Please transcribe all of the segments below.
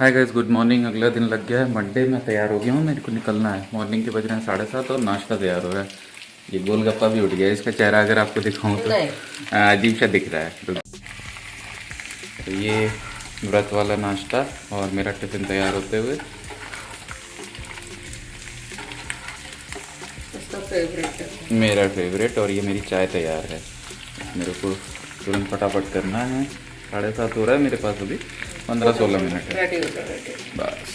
Hi guys, good morning. अगला दिन लग गया है मंडे। मैं तैयार हो गया हूँ, मेरे को निकलना है। मॉर्निंग के बज रहे हैं 7:30 और नाश्ता तैयार हो रहा है। ये गोलगप्पा भी उठ गया। इसका चेहरा अगर आपको दिखाऊं तो अजीब सा दिख रहा है। तो ये व्रत वाला नाश्ता और मेरा टिफ़िन तैयार होते हुए। उसका फेवरेट है। मेरा फेवरेट। और ये मेरी चाय तैयार है। मेरे को तुरंत फटाफट करना है। 7:30 हो रहा है मेरे पास अभी 15-16 मिनट है रेडी हो जाओ, रेडी। बस।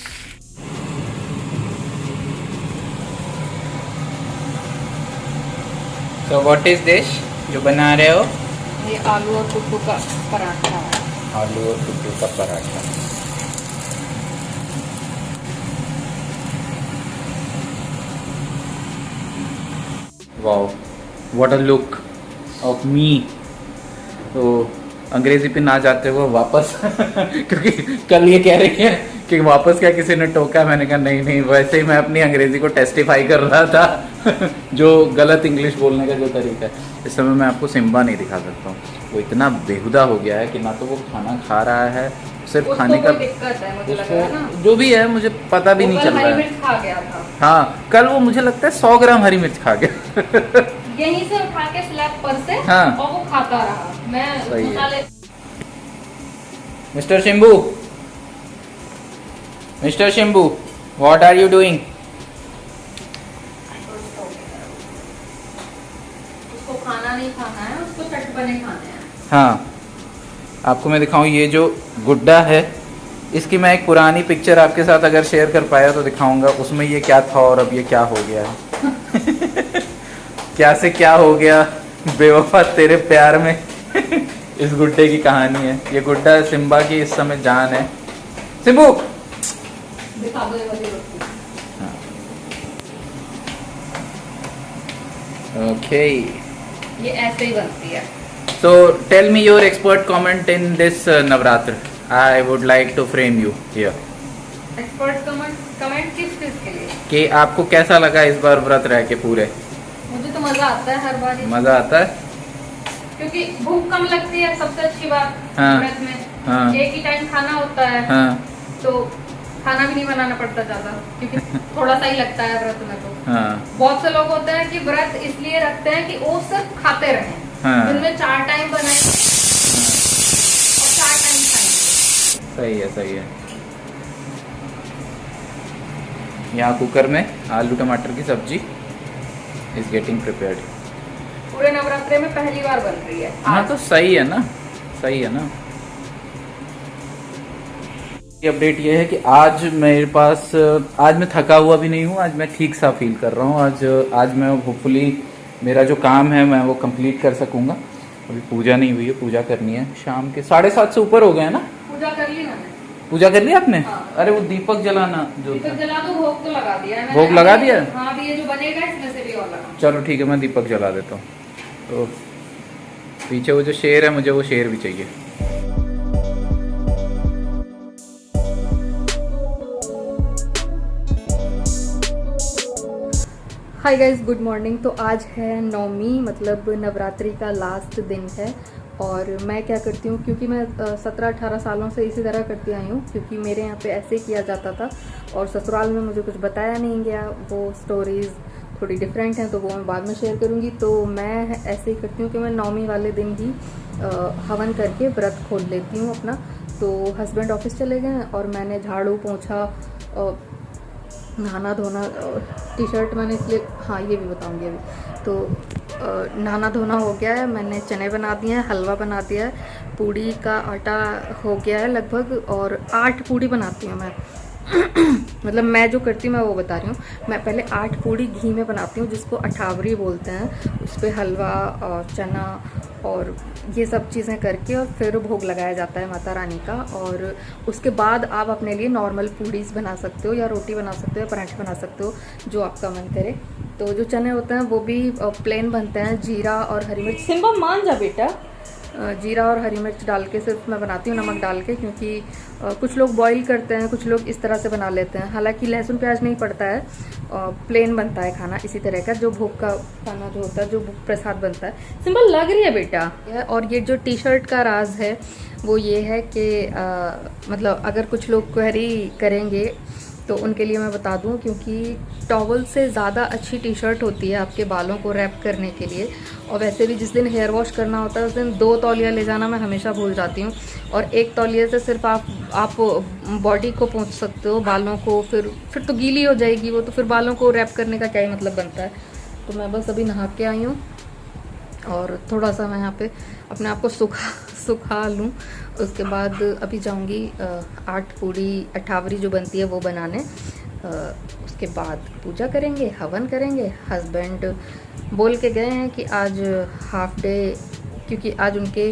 तो व्हाट इज दिस जो बना रहे हो? ये आलू और कुट्टू का पराठा है। आलू और कुट्टू का paratha. Wow, what a look of me. तो अंग्रेजी पे ना जाते हुए वापस क्योंकि कल ये कह रही है कि वापस क्या किसी ने टोका। मैंने कहा नहीं नहीं, वैसे ही मैं अपनी अंग्रेजी को टेस्टिफाई कर रहा था जो गलत इंग्लिश बोलने का जो तरीका है। इस समय मैं आपको सिम्बा नहीं दिखा सकता हूँ। वो इतना बेहुदा हो गया है कि ना तो वो खाना खा रहा है, सिर्फ उसको खाने का कोई दिक्कत है मुझे लग रहा है ना। जो भी है मुझे पता भी नहीं वो चल कल रहा हरी है। मिर्च खा गया था। हाँ, कल वो मुझे लगता है 100 ग्राम हरी मिर्च खा गया यहीं से उठा के स्लैब पर से। हाँ। और वो खाता रहा। मैं सही है। मसाले mister Shimbu, mister Shimbu, what are you doing? उसको खाना नहीं खाना है, उसको चटपने खाने हैं। हाँ, आपको मैं दिखाऊं ये जो गुड्डा है, इसकी मैं एक पुरानी पिक्चर आपके साथ अगर शेयर कर पाया तो दिखाऊंगा। उसमें ये क्या था और अब ये क्या हो गया है क्या से क्या हो गया बेवफा तेरे प्यार में इस गुड्डे की कहानी है। ये गुड्डा सिम्बा की इस समय जान है। सिम्बू, दिखा दो ये वाली रोटी। ओके, ये ऐसे ही बनती है। so tell me your expert comment in this Navratri. I would like to frame you here. Expert comment किस चीज के लिए? कि आपको कैसा लगा इस बार व्रत रह के पूरे? मुझे तो मजा आता है हर बार। मजा आता है? क्योंकि भूख कम लगती है, सबसे अच्छी बात। हाँ। व्रत में हाँ। एक ही टाइम खाना होता है। हाँ तो खाना भी नहीं बनाना पड़ता ज्यादा, क्योंकि थोड़ा सा ही लगता है व्रत में। तो हाँ बहुत से लोग होते हैं कि व्रत इसलिए रखते हैं कि वो सिर्फ खाते रहें। हाँ। दिन में 4 टाइम बनाएंगे और 4 टाइम खाएंगे। सही है, सही है। यहाँ कुकर में आलू टमाटर की सब्जी इज गेटिंग प्रिपेयर्ड। पूरे नवरात्रे में पहली बार बन रही है। हाँ, तो सही है ना, सही है ना। अपडेट ये है कि आज मेरे पास, आज मैं थका हुआ भी नहीं हूँ। आज मैं ठीक सा फील कर रहा हूँ। आज मैं होपफुली मेरा जो काम है मैं वो कंप्लीट कर सकूँगा। अभी पूजा नहीं हुई है, पूजा करनी है शाम के 7:30 से ऊपर हो गए हैं ना। पूजा कर ली मैंने। पूजा कर लिया आपने? हाँ। अरे वो दीपक जलाना जो दीपक था। जला दो, भोग तो लगा दिया है। भोग लगा दिया? हाँ, अभी ये जो बनेगा इसमें से भी और लगा। चलो ठीक है, मैं दीपक जला देता हूँ। तो पीछे वो जो शेर है, मुझे वो शेर भी चाहिए। Hi guys, good morning. तो आज है नवमी, मतलब नवरात्रि का लास्ट दिन है। और मैं क्या करती हूँ, क्योंकि मैं 17-18 सालों से इसी तरह करती आई हूँ, क्योंकि मेरे यहाँ पे ऐसे किया जाता था और ससुराल में मुझे कुछ बताया नहीं गया। वो स्टोरीज़ थोड़ी डिफरेंट हैं, तो वो मैं बाद में शेयर करूँगी। तो मैं ऐसे ही करती हूँ कि मैं नवमी वाले दिन ही हवन करके व्रत खोल लेती हूँ अपना। तो हस्बैंड ऑफिस चले गए और मैंने झाड़ू पोंछा, नहाना धोना, टी शर्ट मैंने इसलिए, हाँ ये भी बताऊंगी अभी। तो नहाना धोना हो गया है, मैंने चने बना दिए हैं, हलवा बना दिया है, पूड़ी का आटा हो गया है लगभग। और 8 पूड़ी बनाती हूँ मैं मतलब मैं जो करती हूँ मैं वो बता रही हूँ। मैं पहले 8 पूड़ी घी में बनाती हूँ, जिसको अठावरी बोलते हैं। उस पर हलवा और चना और ये सब चीज़ें करके और फिर भोग लगाया जाता है माता रानी का। और उसके बाद आप अपने लिए नॉर्मल पूड़ीज बना सकते हो, या रोटी बना सकते हो, या पराठे बना सकते हो, जो आपका मन करे। तो जो चने होते हैं वो भी प्लेन बनते हैं, जीरा और हरी मिर्च। सिम्बा मान जा बेटा, जीरा और हरी मिर्च डाल के सिर्फ मैं बनाती हूँ, नमक डाल के, क्योंकि कुछ लोग बॉईल करते हैं, कुछ लोग इस तरह से बना लेते हैं। हालांकि लहसुन प्याज नहीं पड़ता है, प्लेन बनता है खाना इसी तरह का, जो भोग का खाना जो होता है, जो प्रसाद बनता है। सिंपल लग रही है बेटा। और ये जो टी शर्ट का राज है वो ये है कि मतलब अगर कुछ लोग क्वेरी करेंगे तो उनके लिए मैं बता दूं, क्योंकि टॉवल से ज़्यादा अच्छी टी शर्ट होती है आपके बालों को रैप करने के लिए। और वैसे भी जिस दिन हेयर वॉश करना होता है उस दिन 2 तौलिया ले जाना मैं हमेशा भूल जाती हूँ, और 1 तौलिए से सिर्फ आप बॉडी को पोंछ सकते हो, बालों को फिर तो गीली हो जाएगी वो, तो फिर बालों को रैप करने का क्या ही मतलब बनता है। तो मैं बस अभी नहा के आई हूँ और थोड़ा सा मैं यहाँ पे अपने आप को सुखा लूँ। उसके बाद अभी जाऊँगी 8 पूड़ी अठावरी जो बनती है वो बनाने। उसके बाद पूजा करेंगे, हवन करेंगे। हस्बैंड बोल के गए हैं कि आज हाफ डे, क्योंकि आज उनके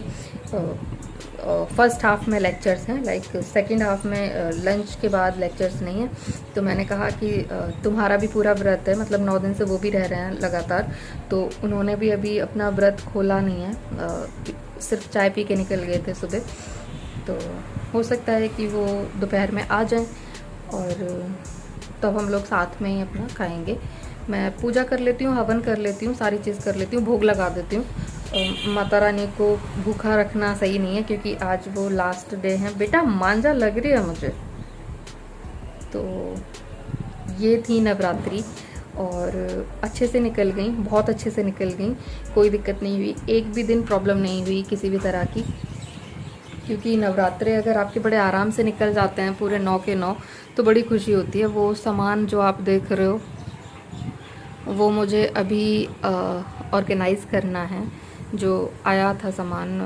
फर्स्ट हाफ में लेक्चर्स हैं, लाइक सेकंड हाफ में लंच के बाद लेक्चर्स नहीं है। तो मैंने कहा कि तुम्हारा भी पूरा व्रत है, मतलब 9 दिन से वो भी रह रहे हैं लगातार, तो उन्होंने भी अभी अपना व्रत खोला नहीं है, सिर्फ चाय पी के निकल गए थे सुबह। तो हो सकता है कि वो दोपहर में आ जाएं और तब हम लोग साथ में ही अपना खाएंगे। मैं पूजा कर लेती हूँ, हवन कर लेती हूँ, सारी चीज़ कर लेती हूँ, भोग लगा देती हूँ। माता रानी को भूखा रखना सही नहीं है, क्योंकि आज वो लास्ट डे है। बेटा मांझा लग रही है मुझे। तो ये थी नवरात्रि और अच्छे से निकल गई, बहुत अच्छे से निकल गई, कोई दिक्कत नहीं हुई, एक भी दिन प्रॉब्लम नहीं हुई किसी भी तरह की। क्योंकि नवरात्रे अगर आपके बड़े आराम से निकल जाते हैं पूरे 9 के 9 तो बड़ी खुशी होती है। वो सामान जो आप देख रहे हो वो मुझे अभी ऑर्गेनाइज़ करना है, जो आया था सामान,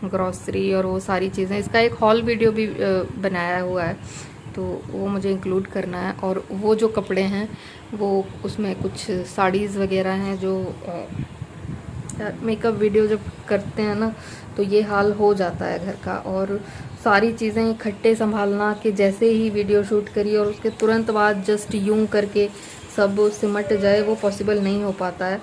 ग्रॉसरी और वो सारी चीज़ें। इसका एक हॉल वीडियो भी बनाया हुआ है, तो वो मुझे इंक्लूड करना है। और वो जो कपड़े हैं वो उसमें कुछ साड़ीज़ वगैरह हैं, जो मेकअप वीडियो जब करते हैं ना तो ये हाल हो जाता है घर का। और सारी चीज़ें इकट्ठे संभालना कि जैसे ही वीडियो शूट करी और उसके तुरंत बाद जस्ट यूं करके सब सिमट जाए, वो पॉसिबल नहीं हो पाता है।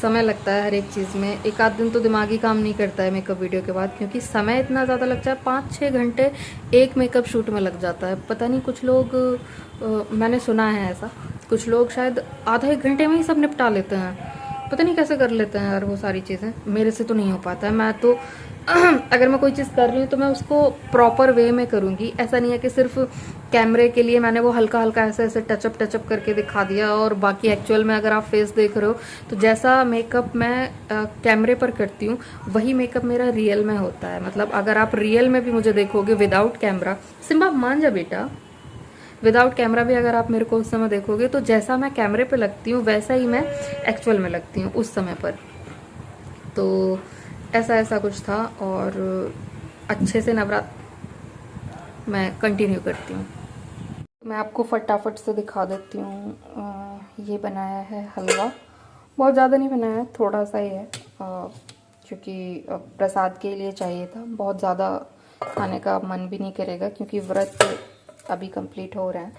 समय लगता है हर एक चीज़ में, एक आध दिन तो दिमागी काम नहीं करता है मेकअप वीडियो के बाद, क्योंकि समय इतना ज़्यादा लगता है। 5-6 घंटे एक मेकअप शूट में लग जाता है। पता नहीं कुछ लोग मैंने सुना है ऐसा, कुछ लोग शायद आधा 1 घंटे में ही सब निपटा लेते हैं। पता नहीं कैसे कर लेते हैं यार वो सारी चीज़ें, मेरे से तो नहीं हो पाता है। मैं तो अगर मैं कोई चीज़ कर रही हूँ तो मैं उसको प्रॉपर वे में करूँगी। ऐसा नहीं है कि सिर्फ कैमरे के लिए मैंने वो हल्का हल्का ऐसे ऐसे टचअप करके दिखा दिया, और बाकी एक्चुअल में अगर आप फेस देख रहे हो तो जैसा मेकअप मैं कैमरे पर करती हूँ वही मेकअप मेरा रियल में होता है। मतलब अगर आप रियल में भी मुझे देखोगे विदाउट कैमरा, सिम्बा मान जा बेटा, विदाउट कैमरा भी अगर आप मेरे को उस समय देखोगे तो जैसा मैं कैमरे पे लगती हूँ वैसा ही मैं एक्चुअल में लगती हूँ उस समय पर। तो ऐसा कुछ था और अच्छे से नवरात्र मैं कंटिन्यू करती हूँ। मैं आपको फटाफट से दिखा देती हूँ। ये बनाया है हलवा, बहुत ज़्यादा नहीं बनाया है, थोड़ा सा ही है, क्योंकि प्रसाद के लिए चाहिए था। बहुत ज़्यादा खाने का मन भी नहीं करेगा क्योंकि व्रत अभी कंप्लीट हो रहा है।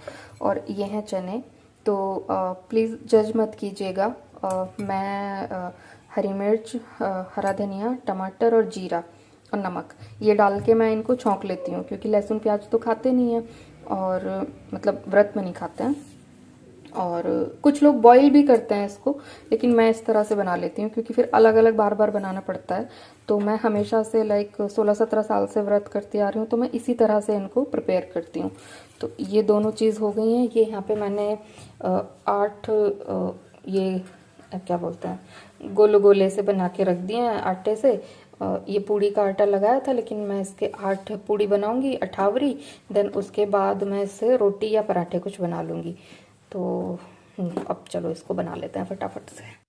और ये हैं चने, तो प्लीज़ जज मत कीजिएगा। मैं हरी मिर्च, हरा धनिया, टमाटर और जीरा और नमक ये डाल के मैं इनको छौंक लेती हूँ, क्योंकि लहसुन प्याज तो खाते नहीं हैं और मतलब व्रत में नहीं खाते हैं। और कुछ लोग बॉईल भी करते हैं इसको, लेकिन मैं इस तरह से बना लेती हूँ क्योंकि फिर अलग अलग बार बार बनाना पड़ता है। तो मैं हमेशा से लाइक 16-17 साल से व्रत करती आ रही हूँ, तो मैं इसी तरह से इनको प्रिपेयर करती हूँ। तो ये दोनों चीज़ हो गई हैं। ये यहाँ पे मैंने 8 ये क्या बोलते हैं गोले गोले से बना के रख दिए हैं आटे से। ये पूड़ी का आटा लगाया था, लेकिन मैं इसके 8 पूड़ी बनाऊंगी अठावरी, देन उसके बाद मैं इससे रोटी या पराठे कुछ बना लूँगी। तो अब चलो इसको बना लेते हैं फटाफट से।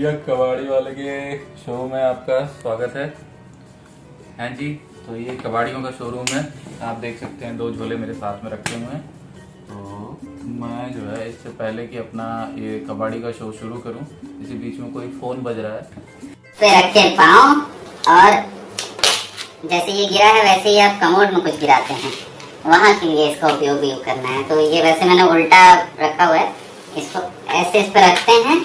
भैया कबाड़ी वाले के शो में आपका स्वागत है। हाँ जी, तो ये कबाड़ियों का शोरूम है। आप देख सकते हैं 2 झोले मेरे साथ में रखे हुए हैं। तो मैं जो है इससे पहले कि अपना ये कबाड़ी का शो शुरू करूं, इसी बीच में कोई फोन बज रहा है। पे रखे पाँव और जैसे ये गिरा है वैसे ही आप कमोड में कुछ गिराते हैं, वहाँ के लिए इसका उपयोग करना है। तो ये वैसे मैंने उल्टा रखा हुआ है, इसको ऐसे इस पर रखते हैं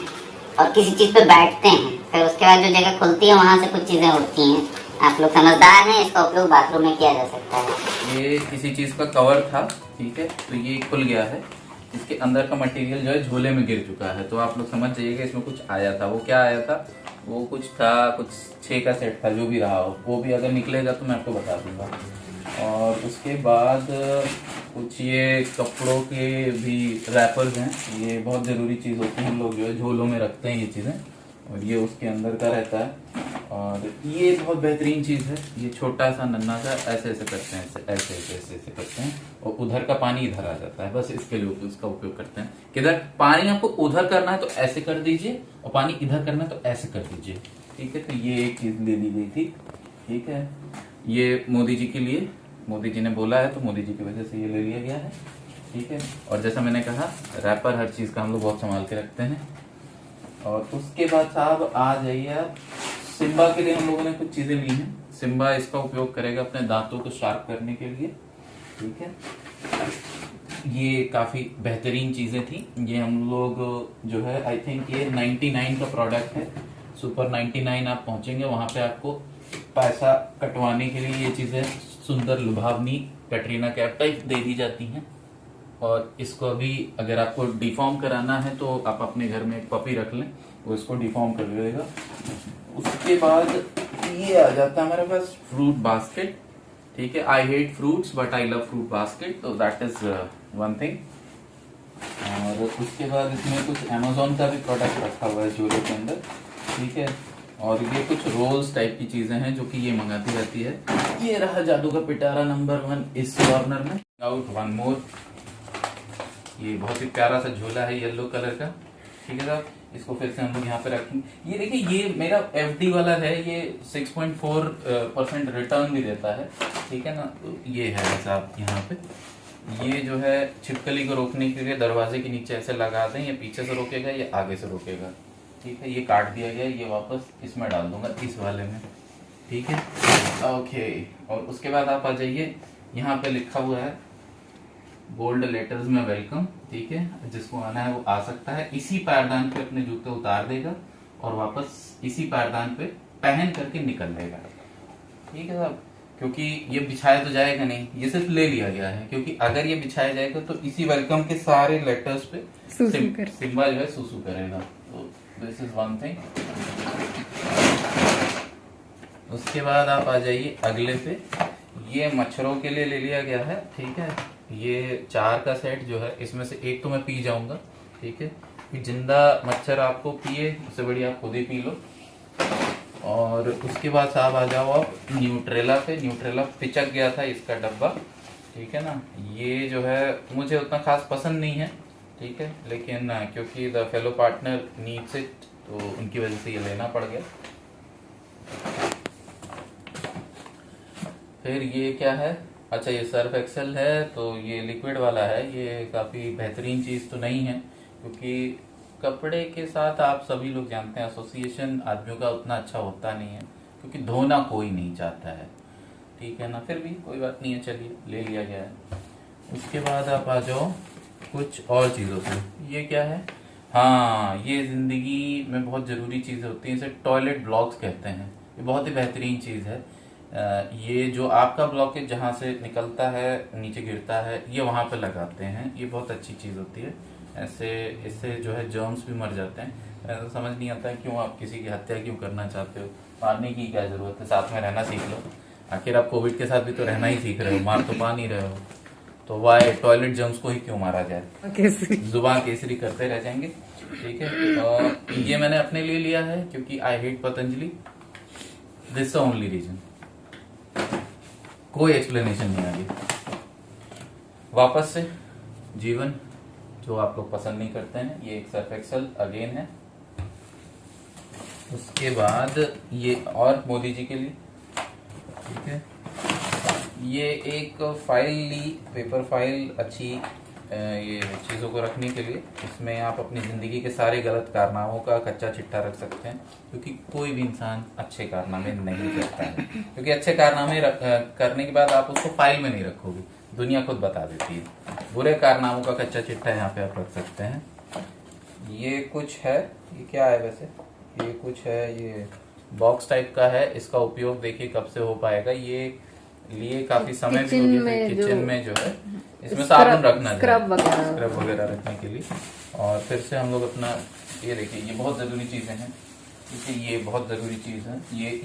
और किसी चीज़ पे बैठते हैं, फिर उसके बाद जो जगह खुलती है वहाँ से कुछ चीज़ें उठती हैं। आप लोग समझदार हैं, इसका उपयोग बाथरूम में किया जा सकता है। ये किसी चीज़ का कवर था, ठीक है, तो ये खुल गया है। इसके अंदर का मटेरियल जो है झोले में गिर चुका है। तो आप लोग समझ जाइए कि इसमें कुछ आया था। वो क्या आया था? वो कुछ था, कुछ 6 का सेट था, जो भी रहा हो। वो भी अगर निकलेगा तो मैं आपको बता दूंगा। और उसके बाद कुछ ये कपड़ों के भी रैपर्स हैं। ये बहुत ज़रूरी चीज़ होती है, हम लोग जो है झोलों में रखते हैं ये चीज़ें, और ये उसके अंदर का रहता है। और ये बहुत बेहतरीन चीज़ है। ये छोटा सा नन्हा सा ऐसे ऐसे करते हैं, ऐसे ऐसे ऐसे ऐसे करते हैं, और उधर का पानी इधर आ जाता है। बस इसके लिए उसका उपयोग करते हैं। किधर पानी आपको उधर करना है तो ऐसे कर दीजिए, और पानी इधर करना है तो ऐसे कर दीजिए, ठीक है। तो ये एक चीज़ ले ली गई थी, ठीक है। ये मोदी जी के लिए, मोदी जी ने बोला है तो मोदी जी की वजह से ये ले लिया गया है, ठीक है। और जैसा मैंने कहा, रैपर हर चीज़ का हम लोग बहुत संभाल के रखते हैं। और उसके बाद साहब आ जाइए आप, सिम्बा के लिए हम लोगों ने कुछ चीज़ें ली हैं। सिम्बा इसका उपयोग करेगा अपने दांतों को शार्प करने के लिए, ठीक है। ये काफ़ी बेहतरीन चीज़ें थी। ये हम लोग जो है, आई थिंक ये 99 का प्रोडक्ट है। सुपर 99 आप पहुंचेंगे, वहाँ पे आपको पैसा कटवाने के लिए ये चीज़ें सुंदर लुभावनी कैटरीना कैफ टाइप दे दी जाती हैं। और इसको अभी अगर आपको डिफॉर्म कराना है तो आप अपने घर में एक पपी रख लें, वो इसको डिफॉर्म कर देगा। उसके बाद ये आ जाता है हमारे पास फ्रूट बास्केट, ठीक है। I hate fruits but I love fruit basket, तो दैट इज वन थिंग। और उसके बाद इसमें कुछ अमेजोन का भी प्रोडक्ट रखा हुआ है झोले के अंदर, ठीक है। और ये कुछ रोल्स टाइप की चीजें हैं जो कि ये मंगाती रहती है। ये रहा जादू का पिटारा नंबर 1 इस कॉर्नर में। Out one more. ये बहुत ही प्यारा सा झोला है येलो कलर का, ठीक है साहब। इसको फिर से हम लोग यहाँ पे रखेंगे। ये देखिए, ये मेरा FD वाला है, ये 6.4% रिटर्न भी देता है, ठीक है ना। तो ये है साहब यहाँ पे। ये जो है छिपकली को रोकने के लिए दरवाजे के नीचे ऐसे लगा दें, ये पीछे से रोकेगा, ये आगे से रोकेगा, ठीक है। ये काट दिया गया, ये वापस इसमें डाल दूंगा, इस वाले में, ठीक है। ओके, और उसके बाद आप आ जाइए, यहाँ पे लिखा हुआ है गोल्ड लेटर्स में वेलकम, ठीक है। जिसको आना है वो आ सकता है। इसी पैरदान पे अपने जूते उतार देगा और वापस इसी पैरदान पे पहन करके निकल लेगा, ठीक है साहब। क्योंकि ये बिछाया तो जाएगा नहीं, ये सिर्फ ले लिया गया है। क्योंकि अगर ये बिछाया जाएगा तो इसी वेलकम के सारे लेटर्स पे सिम्बा जो है सुसु करेगा। तो दिस इज वन थिंग। उसके बाद आप आ जाइए अगले पे। ये मच्छरों के लिए ले लिया गया है, ठीक है। ये 4 का सेट जो है, इसमें से एक तो मैं पी जाऊंगा, ठीक है। कि जिंदा मच्छर आपको पिए, उससे बढ़िया आप खुद ही पी लो। और उसके बाद साहब आ जाओ आप न्यूट्रेला पे। न्यूट्रेला पिचक गया था इसका डब्बा, ठीक है ना। ये जो है मुझे उतना खास पसंद नहीं है, ठीक है, लेकिन क्योंकि the fellow partner needs it, तो उनकी वजह से ये लेना पड़ गया। फिर ये क्या है? अच्छा, ये सर्फ एक्सेल है, तो ये लिक्विड वाला है। ये काफ़ी बेहतरीन चीज़ तो नहीं है, क्योंकि कपड़े के साथ आप सभी लोग जानते हैं एसोसिएशन आदमियों का उतना अच्छा होता नहीं है, क्योंकि धोना कोई नहीं चाहता है, ठीक है ना। फिर भी कोई बात नहीं है, चलिए ले लिया गया है। उसके बाद आप आ जाओ कुछ और चीज़ों पे। ये क्या है? हाँ, ये ज़िंदगी में बहुत ज़रूरी चीज़ें होती हैं, इसे टॉयलेट ब्लॉक्स कहते हैं। ये बहुत ही बेहतरीन चीज़ है। ये जो आपका ब्लॉकेज जहाँ से निकलता है नीचे गिरता है, ये वहाँ पे लगाते हैं। ये बहुत अच्छी चीज़ होती है। ऐसे इससे जो है जर्म्स भी मर जाते हैं। ऐसा समझ नहीं आता है क्यों आप किसी की हत्या क्यों करना चाहते हो। मारने की क्या ज़रूरत है, साथ में रहना सीख लो। आखिर आप कोविड के साथ भी तो रहना ही सीख रहे हो, मार तो पा नहीं रहे हो, तो वाई टॉयलेट जर्म्स को ही क्यों मारा जाए। जुबान केसरी करते रह जाएंगे, ठीक है। और ये मैंने अपने लिए लिया है क्योंकि I hate Patanjali. This only reason, कोई एक्सप्लेनेशन नहीं आगे। वापस से जीवन जो आप लोग पसंद नहीं करते हैं, ये एक सर्फ एक्सेल अगेन है, उसके बाद ये और मोदी जी के लिए, ठीक है। ये एक फाइल ली, पेपर फाइल अच्छी, ये चीज़ों को रखने के लिए। इसमें आप अपनी ज़िंदगी के सारे गलत कारनामों का कच्चा चिट्ठा रख सकते हैं, क्योंकि कोई भी इंसान अच्छे कारनामे नहीं करता है, क्योंकि अच्छे कारनामे करने के बाद आप उसको फाइल में नहीं रखोगे, दुनिया खुद बता देती है। बुरे कारनामों का कच्चा चिट्ठा यहाँ पे आप रख सकते हैं। ये कुछ है, ये क्या है वैसे, ये कुछ है, ये बॉक्स टाइप का है। इसका उपयोग देखिए कब से हो पाएगा, ये लिए काफी समय भी हो गया किचन में जो है। इसमें साबुन रखना, स्क्रब वगैरह रखने के लिए। और फिर से हम लोग अपना, ये देखिए ये बहुत जरूरी चीजें हैं, क्योंकि ये बहुत जरूरी चीज है।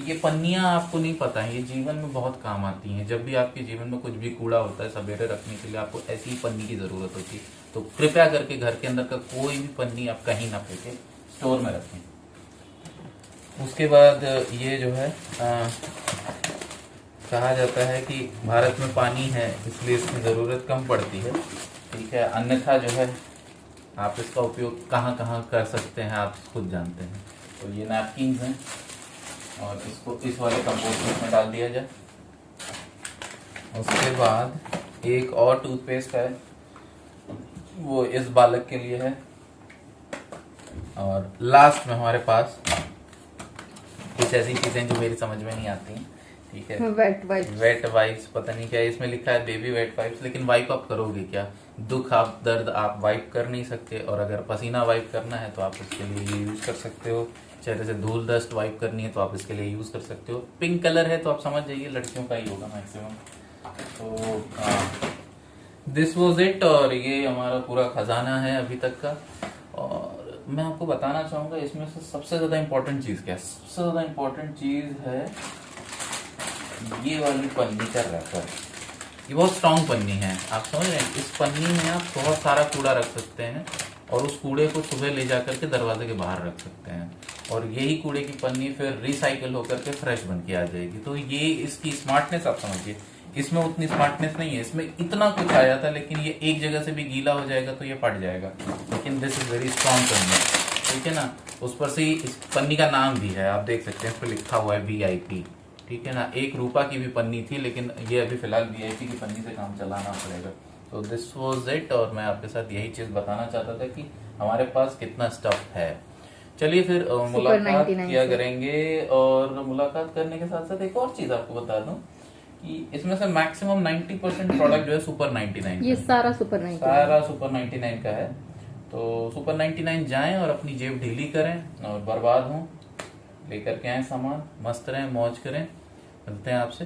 ये पन्नियां आपको नहीं पता है, ये जीवन में बहुत काम आती हैं। जब भी आपके जीवन में कुछ भी कूड़ा होता है सवेरे रखने के लिए, आपको ऐसी ही पन्नी की जरूरत होती है। तो कृपया करके घर के अंदर का कोई भी पन्नी आप कहीं ना फेंके, स्टोर में रखें। उसके बाद ये जो है कहा जाता है कि भारत में पानी है इसलिए इसकी ज़रूरत कम पड़ती है, ठीक है। अन्यथा जो है आप इसका उपयोग कहाँ कहाँ कर सकते हैं आप खुद जानते हैं। तो ये नैपकिन्स हैं, और इसको इस वाले कंपोस्ट में डाल दिया जाए। उसके बाद एक और टूथपेस्ट है, वो इस बालक के लिए है। और लास्ट में हमारे पास कुछ ऐसी चीजें जो मेरी समझ में नहीं आती, ठीक है। वेट वाइप्स, पता नहीं क्या इसमें लिखा है, बेबी वेट वाइप्स, लेकिन वाइप आप करोगे क्या? दुख आप दर्द आप वाइप कर नहीं सकते, और अगर पसीना वाइप करना है तो आप उसके लिए ये यूज कर सकते हो। चेहरे से धूल डस्ट वाइप करनी है तो आप इसके लिए यूज कर सकते हो। पिंक कलर है तो आप समझ जाइए लड़कियों का ही होगा मैक्सिमम। तो दिस वॉज इट, और ये हमारा पूरा खजाना है अभी तक का। और मैं आपको बताना चाहूंगा इसमें से सबसे ज्यादा इम्पोर्टेंट चीज क्या है। सबसे ज्यादा इम्पोर्टेंट चीज है ये वाली पन्नी का रैपर। ये बहुत स्ट्रॉन्ग पन्नी है, आप समझ रहे हैं। इस पन्नी में आप बहुत सारा कूड़ा रख सकते हैं, और उस कूड़े को सुबह ले जाकर के दरवाजे के बाहर रख सकते हैं, और यही कूड़े की पन्नी फिर रिसाइकल होकर के फ्रेश बन के आ जाएगी। तो ये इसकी स्मार्टनेस आप समझिए। इसमें उतनी स्मार्टनेस नहीं है, इसमें इतना कुछ आ जाता है, लेकिन ये एक जगह से भी गीला हो जाएगा तो ये फट जाएगा। लेकिन दिस इज वेरी स्ट्रॉन्ग पन्नी, ठीक है ना। उस पर से इस पन्नी का नाम भी है, आप देख सकते हैं, इस पर लिखा हुआ है VIP, ठीक है ना। 1 रुपया की भी पन्नी थी, लेकिन ये अभी फिलहाल VIP की पन्नी से काम चलाना पड़ेगा। तो दिस वाज इट, और मैं आपके साथ यही चीज बताना चाहता था कि हमारे पास कितना स्टफ है। चलिए फिर मुलाकात किया करेंगे, और मुलाकात करने के साथ साथ एक और चीज आपको बता दूं कि इसमें से मैक्सिमम 90% प्रोडक्ट जो है सुपर 99, ये सारा सुपर 99 का है। तो सुपर 99 जाएं और अपनी जेब ढीली करें और बर्बाद हों, लेकर के आए सामान, मस्त रहें, मौज करें। मिलते हैं आपसे।